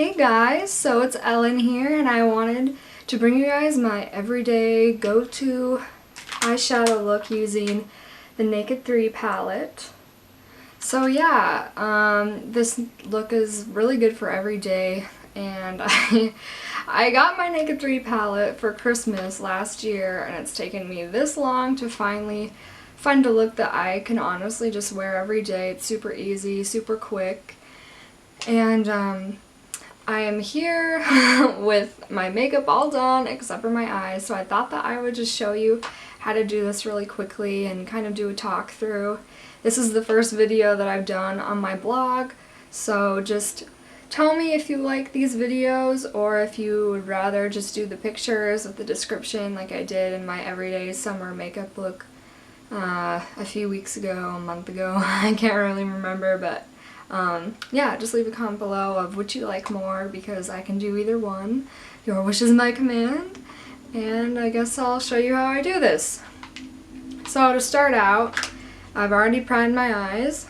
Hey guys, so it's Ellen here and I wanted to bring you guys my everyday go-to eyeshadow look using the Naked 3 palette. So yeah, this look is really good for every day, and I got my Naked 3 palette for Christmas last year and it's taken me this long to finally find a look that I can honestly just wear every day. It's super easy, super quick, and I am here with my makeup all done except for my eyes, so I thought that I would just show you how to do this really quickly and kind of do a talk through. This is the first video that I've done on my blog, so just tell me if you like these videos or if you would rather just do the pictures with the description like I did in my everyday summer makeup look a few weeks ago, a month ago. I can't really remember, but yeah, just leave a comment below of which you like more, because I can do either one. Your wish is my command, and I guess I'll show you how I do this. So to start out, I've already primed my eyes,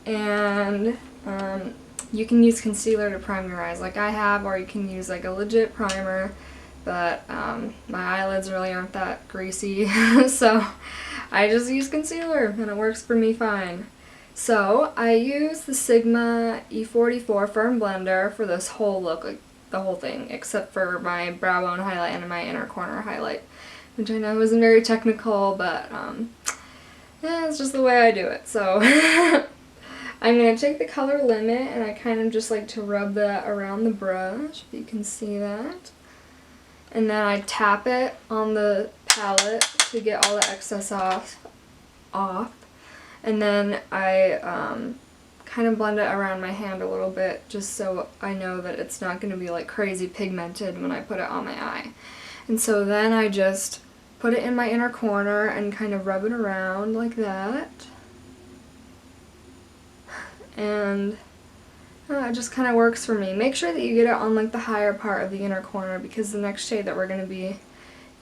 and you can use concealer to prime your eyes like I have, or you can use like a legit primer, but my eyelids really aren't that greasy, so I just use concealer and it works for me fine. So I use the Sigma E44 Firm Blender for this whole look, like the whole thing, except for my brow bone highlight and my inner corner highlight, which I know isn't very technical, but yeah, it's just the way I do it. So I'm going to take the color limit and I kind of just like to rub that around the brush, if you can see that. And then I tap it on the palette to get all the excess off. And then I kind of blend it around my hand a little bit, just so I know that it's not going to be like crazy pigmented when I put it on my eye. And so then I just put it in my inner corner and kind of rub it around like that. And it just kind of works for me. Make sure that you get it on like the higher part of the inner corner, because the next shade that we're going to be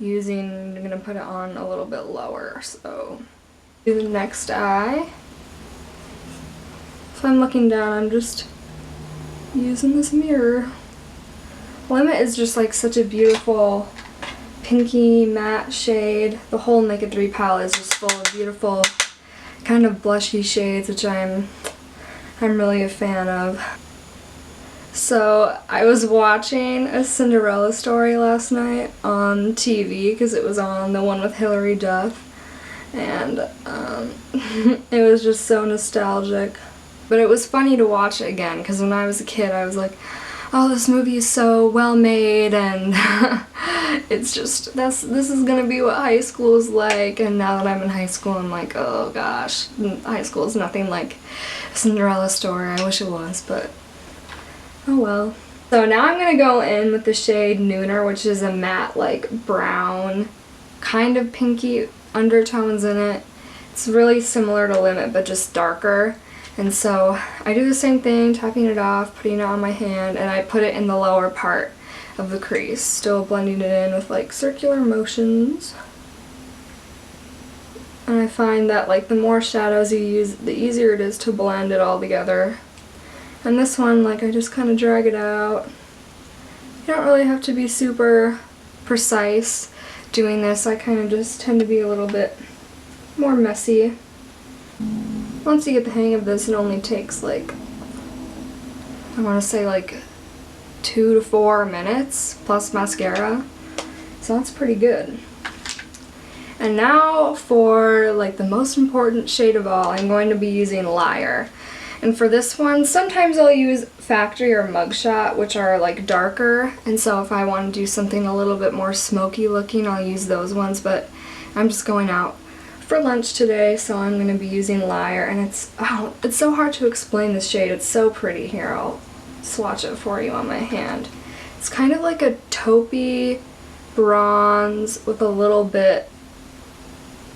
using, I'm going to put it on a little bit lower. So do the next eye. If I'm looking down, I'm just using this mirror. Limit is just like such a beautiful pinky matte shade. The whole Naked 3 palette is just full of beautiful kind of blushy shades, which I'm really a fan of. So I was watching a Cinderella story last night on TV, because it was on, the one with Hilary Duff, and it was just so nostalgic. But it was funny to watch it again, because when I was a kid I was like, oh, this movie is so well made, and it's just, this is gonna be what high school is like. And now that I'm in high school, I'm like, oh gosh, high school is nothing like a Cinderella story. I wish it was, but oh well. So now I'm gonna go in with the shade Nooner, which is a matte like brown, kind of pinky undertones in it. It's really similar to Limit, but just darker. And so I do the same thing, tapping it off, putting it on my hand, and I put it in the lower part of the crease, still blending it in with like circular motions. And I find that like the more shadows you use, the easier it is to blend it all together. And this one, like, I just kind of drag it out. You don't really have to be super precise doing this. I kind of just tend to be a little bit more messy. Once you get the hang of this, it only takes like, I want to say like 2 to 4 minutes plus mascara, so that's pretty good. And now for like the most important shade of all, I'm going to be using Liar. And for this one, sometimes I'll use Factory or Mugshot, which are like darker, and so if I want to do something a little bit more smoky looking, I'll use those ones, but I'm just going out for lunch today, so I'm going to be using Liar, and it's so hard to explain this shade. It's so pretty. Here, I'll swatch it for you on my hand. It's kind of like a taupey bronze with a little bit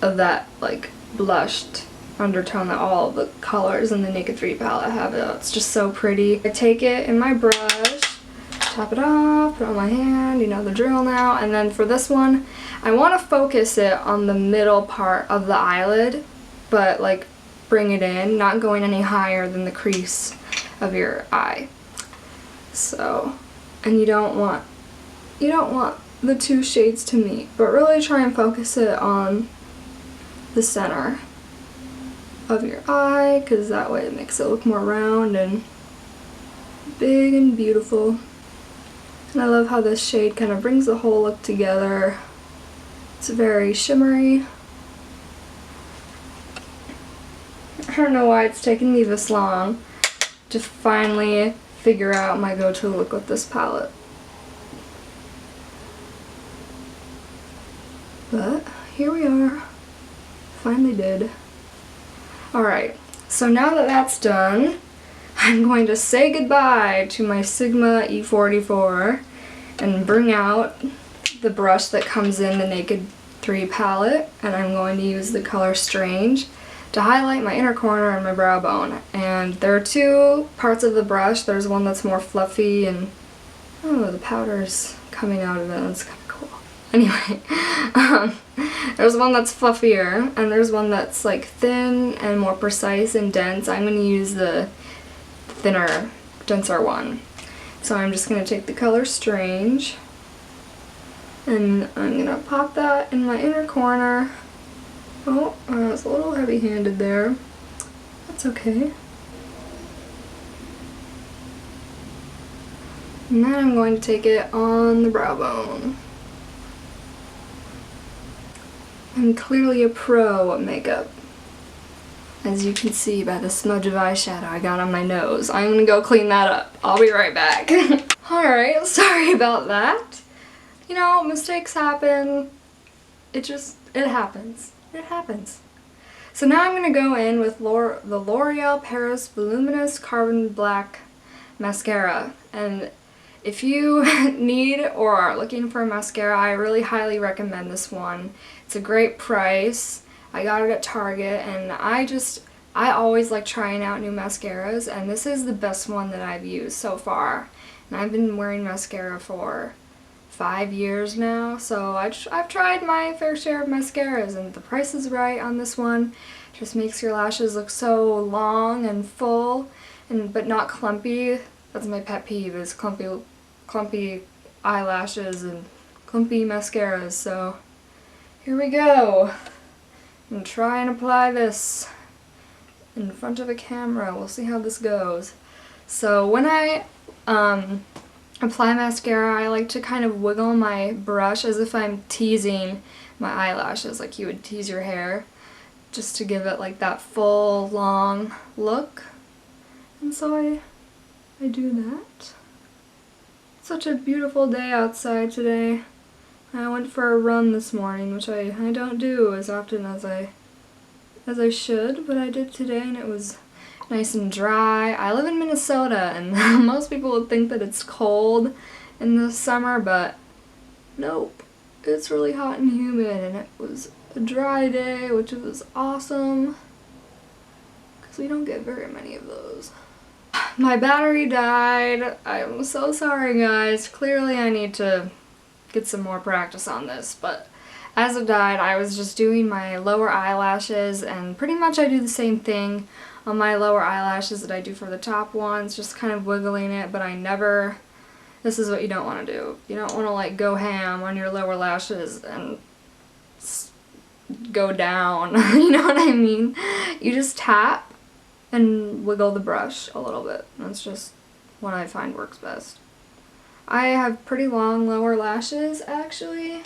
of that like blushed undertone that all of the colors in the Naked 3 palette have. It's just so pretty. I take it in my brush, tap it off, put it on my hand, you know the drill now, and then for this one, I want to focus it on the middle part of the eyelid, but like bring it in, not going any higher than the crease of your eye. So, and you don't want the two shades to meet, but really try and focus it on the center of your eye, because that way it makes it look more round and big and beautiful. And I love how this shade kind of brings the whole look together. It's very shimmery. I don't know why it's taken me this long to finally figure out my go-to look with this palette. But here we are. Finally did. Alright, so now that that's done, I'm going to say goodbye to my Sigma E44 and bring out the brush that comes in the Naked 3 palette, and I'm going to use the color Strange to highlight my inner corner and my brow bone. And there are two parts of the brush. There's one that's more fluffy and, oh, the powder's coming out of it. That's kind of cool. Anyway, there's one that's fluffier, and there's one that's like thin and more precise and dense. I'm going to use the thinner, denser one. So I'm just going to take the color Strange, and I'm going to pop that in my inner corner. Oh, I was a little heavy-handed there. That's okay. And then I'm going to take it on the brow bone. I'm clearly a pro at makeup, as you can see by the smudge of eyeshadow I got on my nose. I'm gonna go clean that up. I'll be right back. Alright, sorry about that. You know, mistakes happen. It happens. It happens. So now I'm gonna go in with the L'Oreal Paris Voluminous Carbon Black Mascara. And if you need or are looking for a mascara, I really highly recommend this one. It's a great price. I got it at Target, and I always like trying out new mascaras, and this is the best one that I've used so far. And I've been wearing mascara for 5 years now, so I've tried my fair share of mascaras, and the price is right on this one. It just makes your lashes look so long and full, but not clumpy. That's my pet peeve, is clumpy eyelashes and clumpy mascaras. So here we go. And try and apply this in front of a camera. We'll see how this goes. So when I apply mascara, I like to kind of wiggle my brush as if I'm teasing my eyelashes, like you would tease your hair, just to give it like that full, long look. And so I do that. Such a beautiful day outside today. I went for a run this morning, which I don't do as often as I should, but I did today, and it was nice and dry. I live in Minnesota, and most people would think that it's cold in the summer, but nope. It's really hot and humid, and it was a dry day, which was awesome, because we don't get very many of those. My battery died. I'm so sorry, guys. Clearly I need to get some more practice on this, but as it died, I was just doing my lower eyelashes, and pretty much I do the same thing on my lower eyelashes that I do for the top ones, just kind of wiggling it, but this is what you don't want to do. You don't want to like go ham on your lower lashes and go down, you know what I mean? You just tap and wiggle the brush a little bit. That's just what I find works best. I have pretty long lower lashes, actually,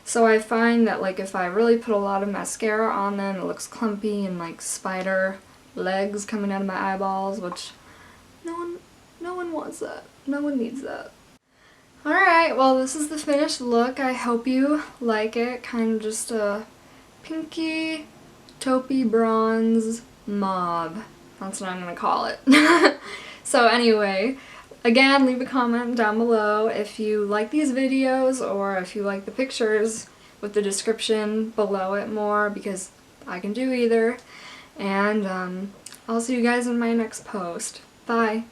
so I find that like if I really put a lot of mascara on them, it looks clumpy and like spider legs coming out of my eyeballs, which no one wants that. No one needs that. Alright, well, this is the finished look. I hope you like it. Kind of just a pinky, taupey bronze mauve. That's what I'm gonna call it. So anyway, again, leave a comment down below if you like these videos or if you like the pictures with the description below it more, because I can do either. And I'll see you guys in my next post. Bye!